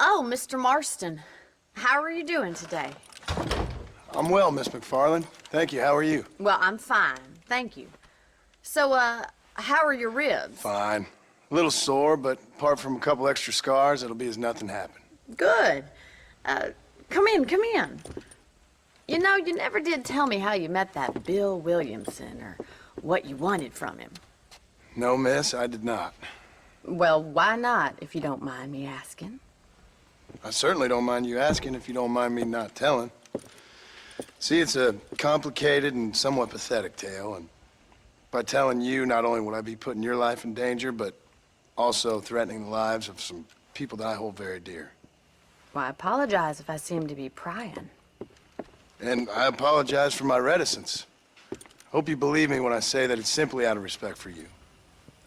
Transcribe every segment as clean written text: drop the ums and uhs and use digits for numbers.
Oh, Mr. Marston. How are you doing today? I'm well, Miss McFarland. Thank you. How are you? Well, I'm fine. Thank you. So, how are your ribs? Fine. A little sore, but apart from a couple extra scars, it'll be as nothing happened. Good. Come in, come in. You know, you never did tell me how you met that Bill Williamson or what you wanted from him. No, miss, I did not. Well, why not, if you don't mind me asking? I certainly don't mind you asking if you don't mind me not telling. See, it's a complicated and somewhat pathetic tale, and by telling you, not only would I be putting your life in danger, but also threatening the lives of some people that I hold very dear. Well, I apologize if I seem to be prying. And I apologize for my reticence. Hope you believe me when I say that it's simply out of respect for you.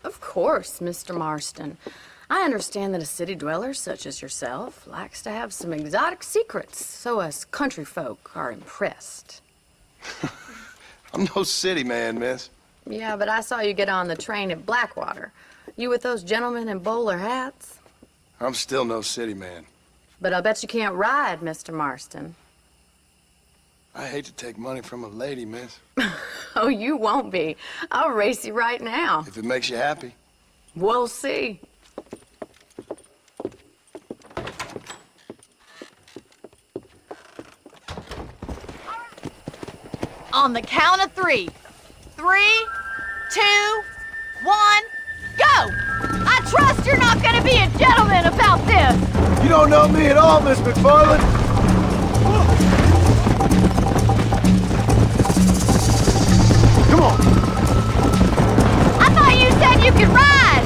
Of course, Mr. Marston. I understand that a city dweller such as yourself likes to have some exotic secrets, so us country folk are impressed. I'm no city man, miss. Yeah, but I saw you get on the train at Blackwater. You with those gentlemen in bowler hats? I'm still no city man. But I'll bet you can't ride, Mr. Marston. I hate to take money from a lady, miss. Oh, you won't be. I'll race you right now. If it makes you happy. We'll see. On the count of 3. 3, 2, 1, go! I trust you're not gonna be a gentleman about this! You don't know me at all, Miss McFarland. Come on. I thought you said you could ride!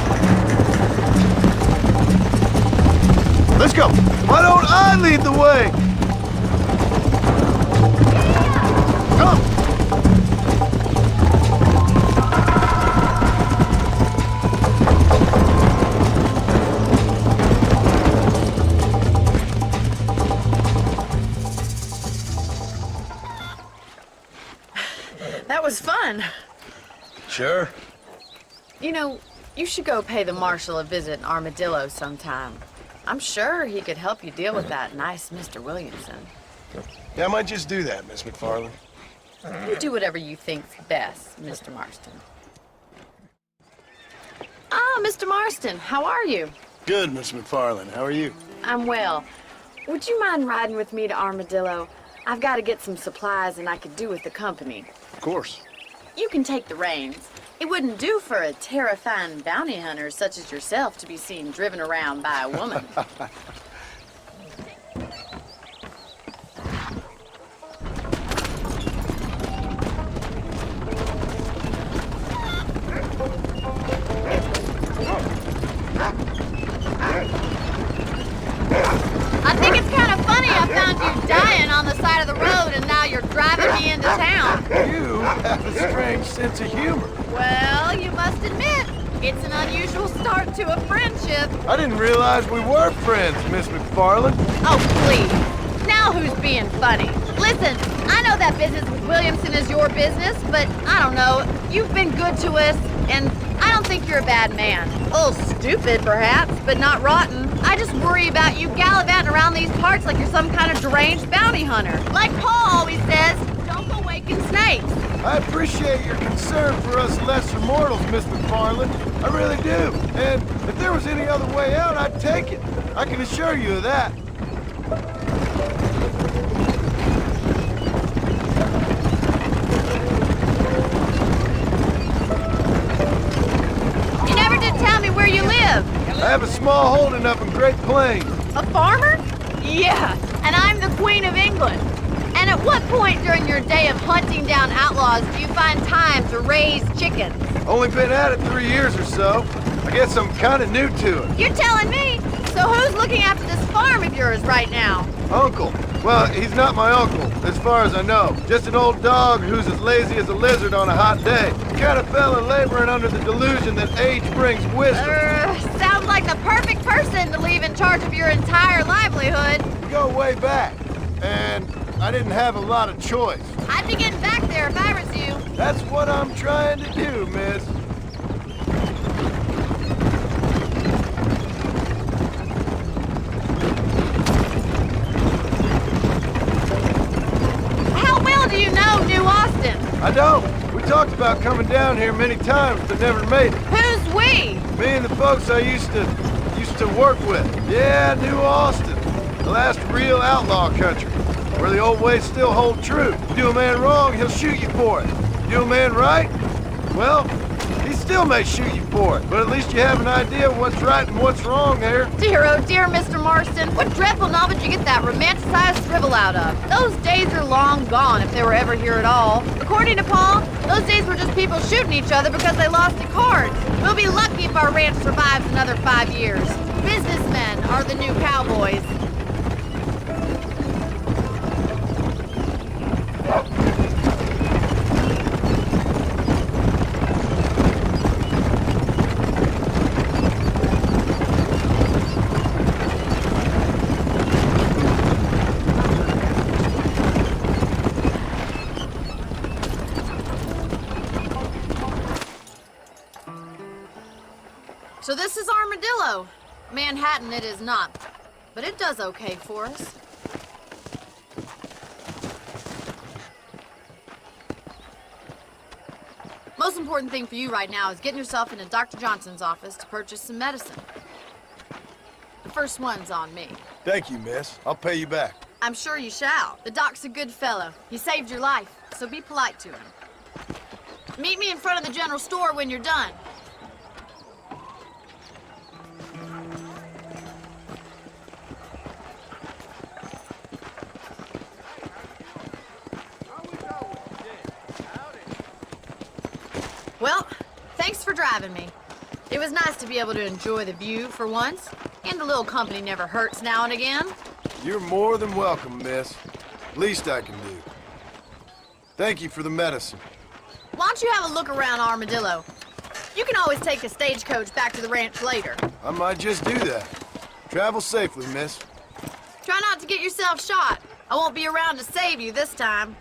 Let's go. Why don't I lead the way? Come. That was fun. Sure. You know, you should go pay the marshal a visit in Armadillo sometime. I'm sure he could help you deal with that nice Mr. Williamson. Yeah, I might just do that, Miss McFarland. You do whatever you think's best, Mr. Marston. Ah, Mr. Marston, how are you? Good, Miss McFarland. How are you? I'm well. Would you mind riding with me to Armadillo? I've got to get some supplies and I could do with the company. Of course. You can take the reins. It wouldn't do for a terrifying bounty hunter such as yourself to be seen driven around by a woman. I think it's kind of funny I found you dying on the side of the road and now you're driving me into town. You have a strange sense of humor. Well, you must admit, it's an unusual start to a friendship. I didn't realize we were friends, Miss McFarland. Oh, please. Now who's being funny? Listen, I know that business with Williamson is your business, but I don't know. You've been good to us, and I don't think you're a bad man. A little stupid, perhaps, but not rotten. I just worry about you gallivanting around these parts like you're some kind of deranged bounty hunter. Like Paul always says, don't go waking snakes. I appreciate your concern for us lesser mortals, Miss McFarland. I really do. And if there was any other way out, I'd take it. I can assure you of that. You never did tell me where you live. I have a small holding up in Great Plains. A farmer? Yeah, and I'm the Queen of England. And at what point during your day of hunting down outlaws do you find time to raise chickens? Only been at it 3 years or so. I guess I'm kind of new to it. You're telling me? So who's looking after this farm of yours right now? Uncle. Well, he's not my uncle, as far as I know. Just an old dog who's as lazy as a lizard on a hot day. The kind of fella laboring under the delusion that age brings wisdom. Sounds like the perfect person to leave in charge of your entire livelihood. We go way back, and I didn't have a lot of choice. I'd be getting back there if I was you. That's what I'm trying to do, miss. don't. We talked about coming down here many times, but never made it. Who's we? Me and the folks I used to work with. Yeah, New Austin. The last real outlaw country, where the old ways still hold true. You do a man wrong, he'll shoot you for it. You do a man right, well, he still may shoot you for it. But at least you have an idea of what's right and what's wrong there. Dear, oh dear, Mr. Marston. What dreadful novel did you get that romanticized scribble out of? Those days are long gone, if they were ever here at all. According to Paul, those days were just people shooting each other because they lost at cards. We'll be lucky if our ranch survives another 5 years. Businessmen are the new cowboys. So this is Armadillo. Manhattan it is not, but it does okay for us. Most important thing for you right now is getting yourself into Dr. Johnson's office to purchase some medicine. The first one's on me. Thank you, miss. I'll pay you back. I'm sure you shall. The doc's a good fellow. He saved your life, so be polite to him. Meet me in front of the general store when you're done. Well, thanks for driving me. It was nice to be able to enjoy the view for once, and a little company never hurts now and again. You're more than welcome, miss. Least I can do. Thank you for the medicine. Why don't you have a look around Armadillo? You can always take a stagecoach back to the ranch later. I might just do that. Travel safely, miss. Try not to get yourself shot. I won't be around to save you this time.